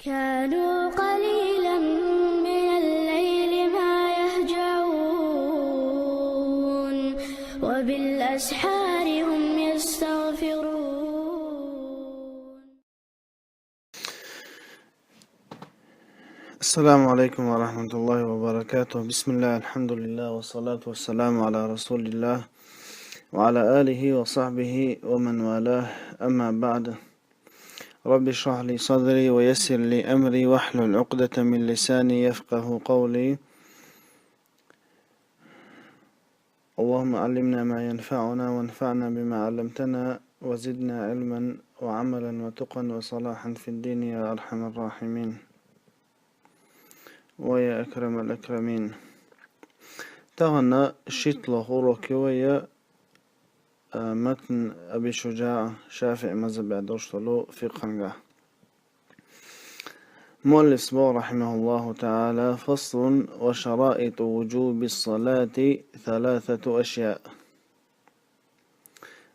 كانوا قليلا من الليل ما يهجعون وبالأسحار هم يستغفرون. السلام عليكم ورحمة الله وبركاته. بسم الله، الحمد لله، والصلاة والسلام على رسول الله وعلى آله وصحبه ومن والاه، أما بعد. رب اشرح لي صدري ويسر لي أمري واحلل عقدة من لساني يفقه قولي. اللهم علمنا ما ينفعنا وانفعنا بما علمتنا وزدنا علما وعملا وتقا وصلاحا في الدين يا أرحم الراحمين ويا أكرم الأكرمين. تغنى شيطلة غروكي ويا متن أبي شجاع شافع مذهب عدوشتلو في قنقة. مؤلف سبو رحمه الله تعالى: فصل: وشرائط وجوب الصلاة 3 أشياء.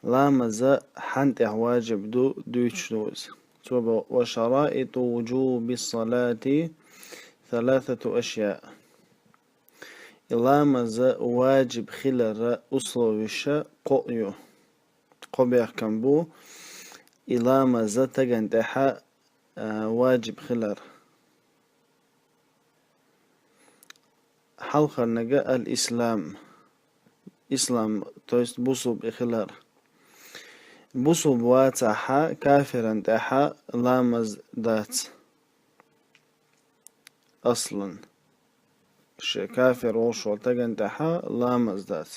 لا مزا حنت واجب دويتشلوز. وشرائط وجوب الصلاة 3 أشياء. لا مزا واجب خلال أصلوش قويو قبيح كمبو. إلا مزا تجندها واجب خلال حلقة نجا الإسلام إسلام تويست بوصب إخلال بوصب واتحا كافرا تحا لامز دات أصلا كافر وشو تجن تحا لامز دات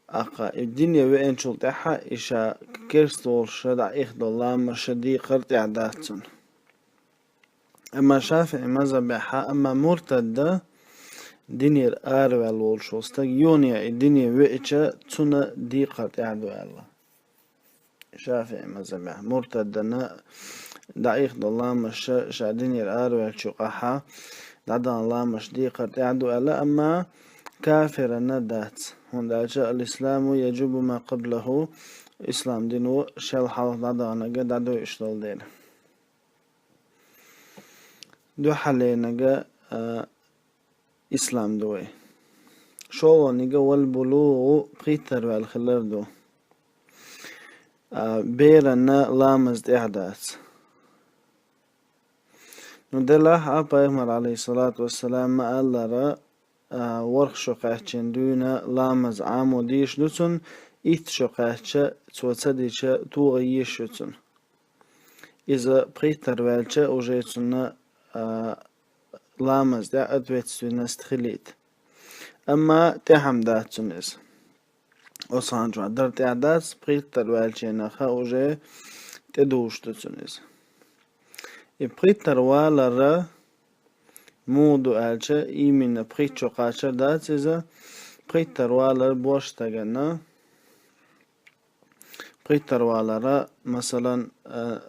أقا الدنيا وين شو تحا إشا كرستول شدع إخدو لام شدي قرط إعداتن. أما شافعي مذهب حا أما مرتد دنيا الآر والشوستك يونيا الدنيا وإيشا تنا دي قرط إعدو الله. شافعي مذهب مرتدنا دعيخ الله مش شادني الآر والشقحة دعنا الله مش دي قرط إعدو الله. أما كافر ندات هون جاء الإسلام يجب ما قبله. إسلام دينو شال حالة دعنا قد عدو إشتال دين دو حالينا جا إسلام دوي شو نيجا والبلوغ قيتر والخلر دو بيرنا لامزد إحداث ندلح أبا يغمر عليه الصلاة والسلام ما قال لرا ورخ شقاتشن دونا لامز عامو ديش دوتن إيت شقاتشا توتديشا توغيشتن. إذا قيتر والشا وجيتنا لامز دا أدويتسونا استخليت. أما تهم داتسن إز وصانجوا درت إعداس قيتر والشينا خا وجي تدوش دوتسن إز إبقيتر والرا مودو ألشا إيمين بقيتشو قاشر دات إذا بقيتر والر بوش تغنى بقيتر والرا مثلا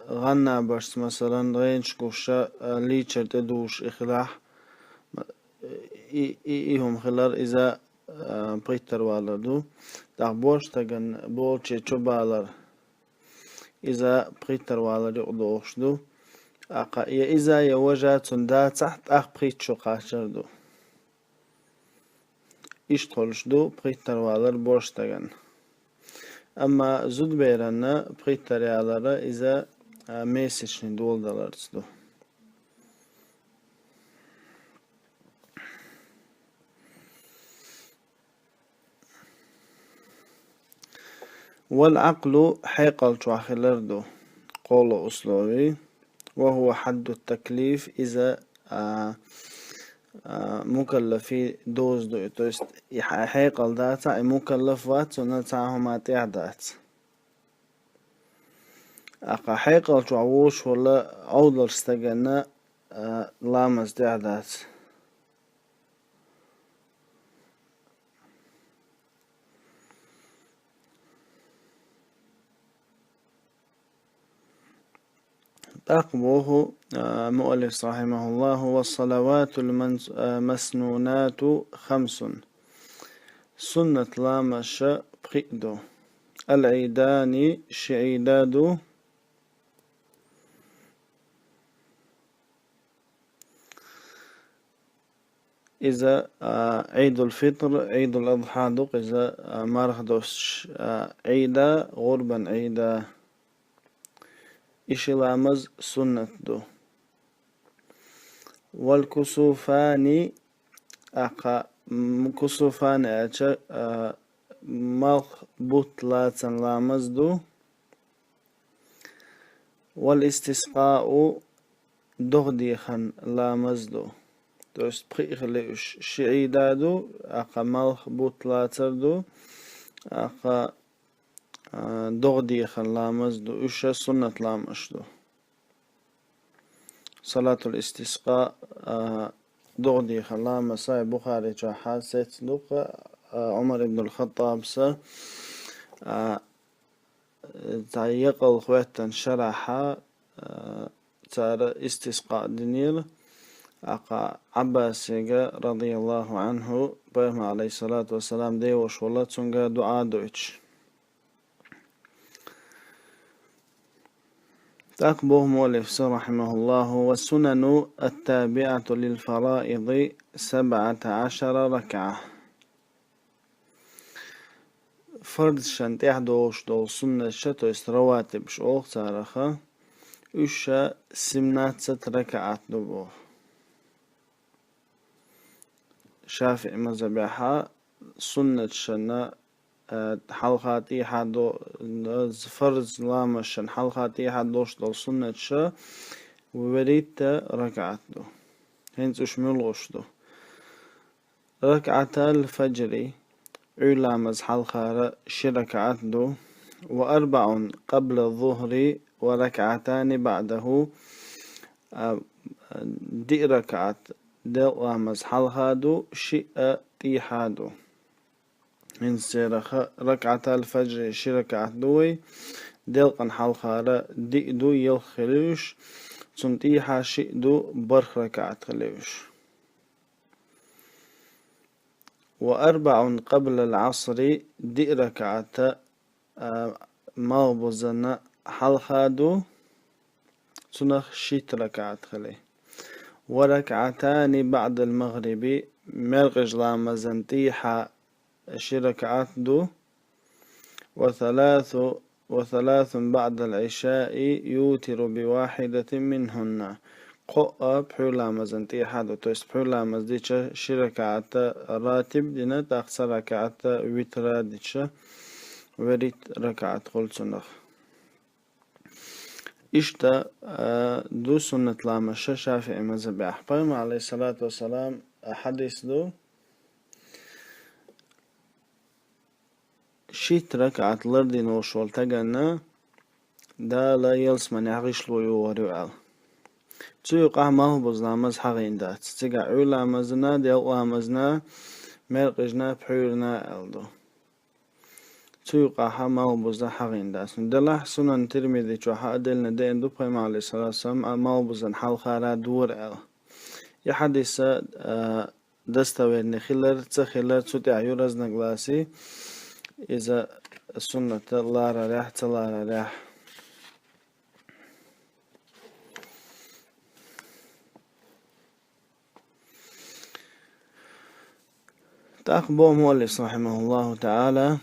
غنى برس مثلا غينش كوشا ليتشر تدوش إخلاح إيهم خلال إذا بقيتر والر دو داق بوش تغن بولشي چوبالر إذا بقيتر والر يقضوش دو أقا إذا يوجد دا تحت بقيتشو قاشر دو إشتغلش دو بقيتر والر بوش تغن. أما زود بيرنا بقيتر والر إذا ميسيشن دول دلارز دو. والعقل حيقل شواخلر دو قول أسلوبي وهو حد التكليف إذا مكلفي دوز دو توست حيقل داتا مكلف وات ونتاهما تعدات أقا حيقل شعوش ولا أودر استغنى لامز تعدات. أقبوه مؤلف رحمه الله: والصلوات المسنونات 5 سنة لامش بقيدو العيدان شعيدادو إذا عيد الفطر عيد الأضحى دوق إذا مارخ دوش عيدا غربا عيدا إشي لامز سنة دو. والكسوفاني أقا كسوفان أجا مالخ بطلاتن لامز دو. والاستسقاء دغديخن لامز دو. То есть приехали шиидаду, ака малх бутлатарду, ака догдихан ламазду, уша суннат ламашду. Салатул истисқа догдихан ламасай Бухари чаха сетслука Умар ибн الخطاب سا تعيقل خواتن شرحا تار استسقاء دنير أقا عباس رضي الله عنه بهم عليه الصلاة والسلام دي وشولة تنجا دعاء دويتش تقبه مؤلف رحمه الله. والسنن التابعة للفرائض 17 ركعة. فرض شنت يحدوش دو سنة شتو رواتب شوق تارخة وشا سمنات 6 ركعات دبوه. شافعي مذهبها سنة شنا حلقاتي حدو فرض لامشن حلقاتي حدوش دو سنة شا ووريت ركعت دو هنز اشملوش دو ركعة الفجر علامز حلقة ركعت دو. وأربع قبل الظهر وركعتان بعده دي ركعت دل لامز حلقادو شئ تيحادو. إنسيرخ ركعة الفجر شركعت دوي دلقن حلقارة دي دو يلخلوش تنتيحا شئ دو برخ ركعت خلوش. وأربع قبل العصر دي ركعت مغبوزن حلقادو تنخ شيت ركعت خليه. وركعتان بعد المغرب مرغج لامزنتيحا شركعات دو. وثلاث بعد العشاء يوتر بواحدة منهن قو بحول لامزنتيحا دو. تويست بحول لامزديتش شركعات راتب دينا تاقصى ركعات ويترا ديتش وريت ركعات قلت إشتا دو سنة لامشة شافعي مذهب أحبام عليه الصلاة والسلام حديث دو شيت ركعت لردين وشول تغنى دا لا يلس من يعيش لو يوريو تسويقه ما هو بزلامز حقين دات تسيقع عولا مزنا ديال مزنا مرقجنا بحورنا ألدو تسويقه ما هو بزلا حقين دات دلح سنن ترمذي چوحا أدلنا دين دو بقيم عليه الصلاة والسلام ما هو بزن حال خارا دور يحدث دستوير نخيلر تخيلر تسوتي عيورز نقلاسي إذا السنة لارا ريح تلارا ريح. تأخبو مؤلف رحمه الله تعالى.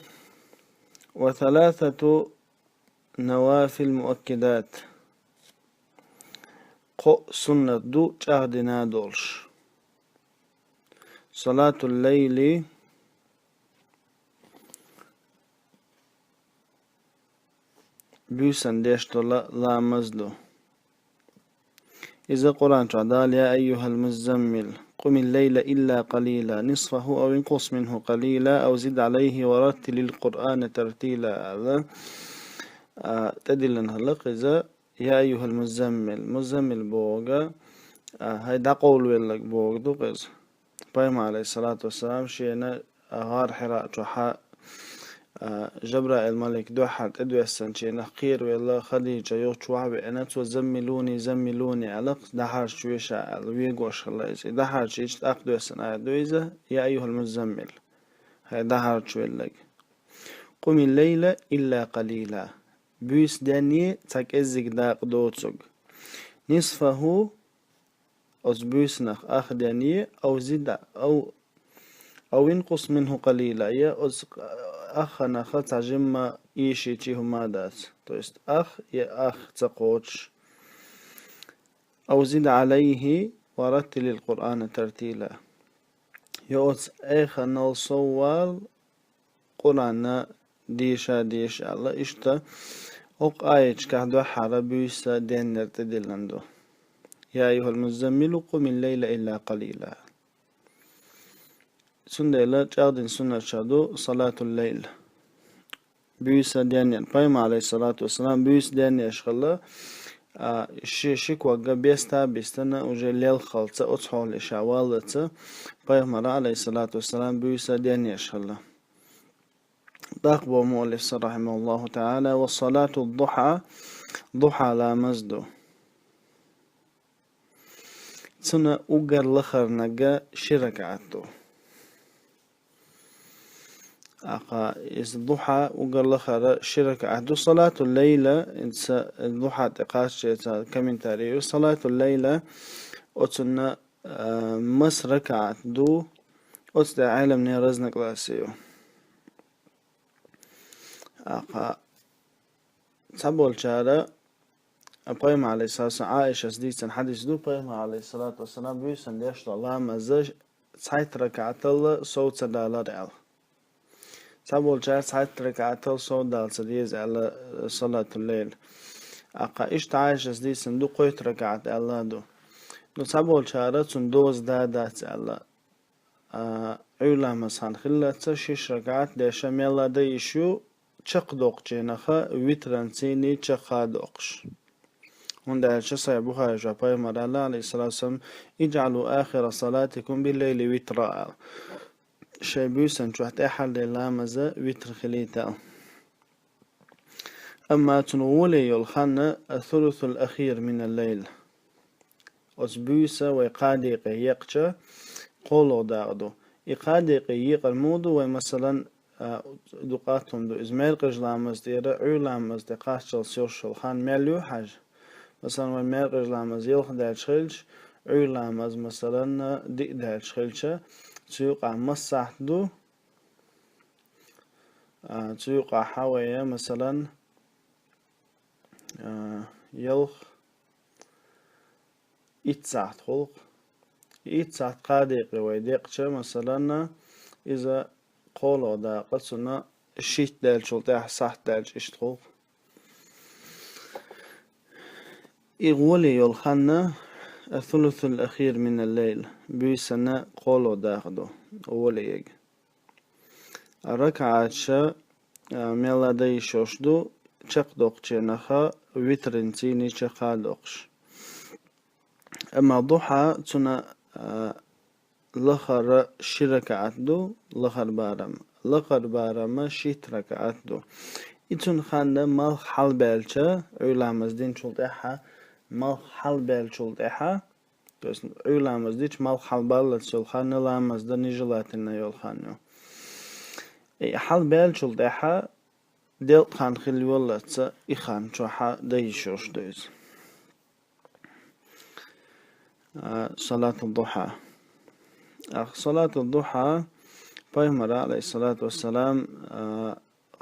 وثلاثة نوافل مؤكدات قو سنة دو چاهدنا دولش. صلاة الليل بيوسن ديشتو لا مزدو. إذا قرآن تعدال يا أيها المزمل قم الليل إلا قليلا نصفه أو انقص منه قليلا أو زد عليه ورتل القرآن ترتيلا. هذا تدل هلق إذا يا أيها المزمل مزمل بوغا هيدا قول ولك بوغ دو قز بايم عليه الصلاة والسلام شينا غار حراء جحاء جبرائيل الملك دو حد ادو السنشي نخير ويلا خديجة يوش وعبي انتو زملوني علق دحار شويشا ويقوش خلايزي دحار شيش تأخدو السنة دويزة يا أيها المزمل هاي دحار شويلك قم الليل إلا قليلا بيس داني تاك ازيك داق دوتسوك نصفه أز بيسنخ أخ دانية أو زد أو ينقص منه قليلا يا أز أخ نخ تعجم إيشي تيهما دات تويست أخ يا أخ تقوتش أو زد عليه ورتل القرآن ترتيلا يوز ايخ نال صوال قرآن ديشا الله اشتا اوق آيش كهدو حربيسا دين نرتدلندو يا أيها المزمل قم الليل إلا قليلا سنة لا جاردن سنة شادو صلاة الليل بيسا دين بايما عليه الصلاة والسلام بيس دين يشغل شيك وقا بيستنا وجي ليل خلطة أتحول إشعوالة بايما عليه الصلاة والسلام بيسا دين يشغل داقبو مؤلف رحمه الله تعالى والصلاة الضحى ضحى لا مزدو سنة أقر لخر نقا شرك عدو أقا إز الضحى أقر لخر شرك عدو صلاة الليلة الضحى تقاش كمين تاريخ صلاة الليلة أتنا مسرك عدو أتدى عالم نيرزنك لاسيو أقا تبول شارع بايم عليه الصلاة والسلام عائشة سديسن حديث دو بايم عليه الصلاة والسلام بيسن ليش الله مزج سايت ركعت الله صوت سدالة رعال تبول شارع سايت ركعت الله صوت دال سديز على صلاة الليل أقا إشت عائشة سديسن دو قويت ركعت الله دو تبول شارع تندوز دادات الله عولا مسان خلت شش ركعت ديشم يلا ديشو چق دوقچه نخا ویترن سینی چقا دوقش هون ده صحيح بخاري جاباي مرالله عليه الصلاة والسلام اجعلوا آخر صلاتكم بالليل وترا شي بيسن شو حتى حل لامزة وتر خليتا أما تنولي يلخن الثلث الأخير من الليل أسبوسة ويقادي قيقشة قولو داغدو يقادي قيق المودو ومثلا دقاتهم دو إزميل قجلامز ديرا عولامز دي قاشل سيوشل خان مليو حاج مثلا وميل قجلامز يلخ دال شخيلش عولامز مثلا دي دال شخيلش تيوقع مساح دو تيوقع حوية مثلا يلخ إتساعت خلق إتساعت قادق ويديقش مثلا إذا قولو دا قصنا الشيت دال شلطيح صح دال اشتغل إغولي يلخنا الثلث الأخير من الليل بيسنا قولو داخدو أولي يج الركعة شا ميلا دي شوشدو چق دوقچه نخا ويترنتيني چقا دوقش أما ضحى تنا لخر شركة دو لخر بارم شيت ركعت دو إتون خانده مال حال بالچه علامز دين شلطيحة مال حال بالشلطيحة بس علامز ديش مال حال بالت شلخان لامز دا نجلاتنا يلخانو حال بالشلطيحة ديل خان خلي ولت إخان شوحا ديشوش دوز صلاة الضحى صلاة الضحى پیغمبر علیه الصلاة والسلام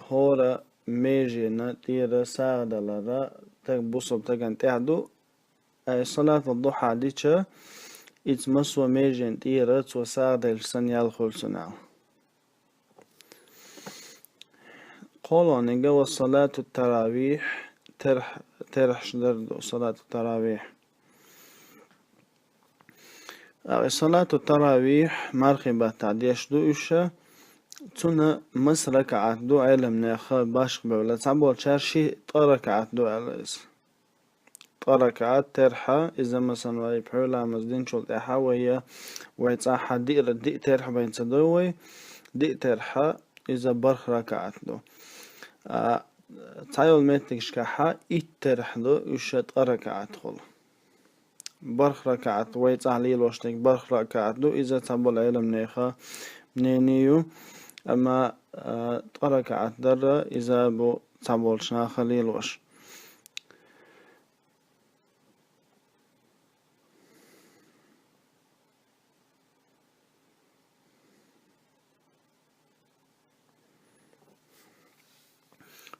هورا ميجي نتيرا ساغدلرا تك بوصب تكن تهدو صلاة الضحى ديشا اتمسوا ميجي نتيرا تو ساغدل سنيال خلصنا قولوا نجوا صلاة التراويح ترح شدردو صلاة التراويح صلاة التراويح مرخبة تعديش دو إشا تنا مسركعت دو علم ناخا باشق بولا تعبول شارشي طركعت دو عليس طركعت ترحى إذا مثلا ويبحولا مزدين شلط إحا وهي ويتصاحا دئر دئ ترحى بين تدوي دئ ترحى إذا برخ ركعت دو تعيول ميتكش كحا إت ترح دو إشا طركعت خل برخ ركعت ويت عليل وشتك برخ ركعت دو إذا تبول علم نيخا منينيو أما ركعت در إذا بو تبول شناخ ليل وش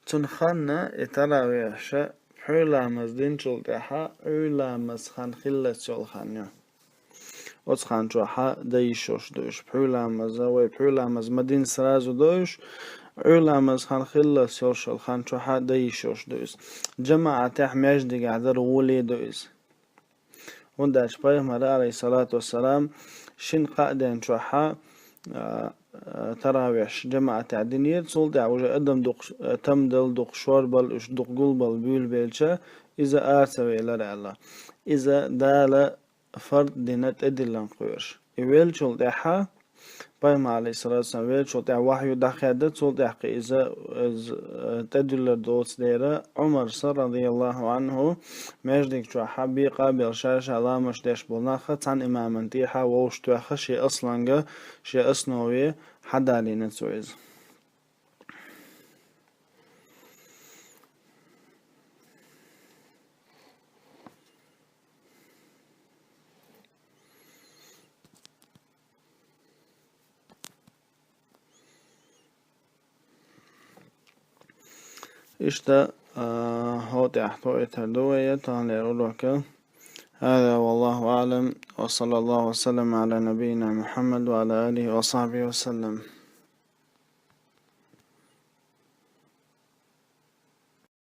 تنخنا اتراويش بحولا مزدين شلتها اولا مزخان خلة شلخانيا وصخان شوحا ديشوش دوش بحولا مزا وبحولا مز مدين سرازو دوش اولا مزخان خلة شلخان شوحا ديشوش دوش جماعة تحميش دي قعدر ولي دوش ونداش بيغمر عليه الصلاة والسلام شن قادين شوحا تراويح جماعة تعدينية تصل دعوة أدم دق تمدل دق شوربل إش دق قلبل بيل بيلشة إذا آرسوي لرعلا إذا دال فرد دينت أدلن قويرش إويل شل دعها بايم عليه الصلاة والسلام ويل شل دع وحي دخيادت شل دعق إذا تدل دوس ديرا عمر صر رضي الله عنه مجدك شو حبي قابل شاشة لا مش ديش بلناخة عن إمام انتيحا ووش توخ شي أصلا شي أصنوية حدا لين تسويز إشتا هو تحتوي تردوية تاني أولوك هذا والله أعلم وصلى الله وسلم على نبينا محمد وعلى آله وصحبه وسلم.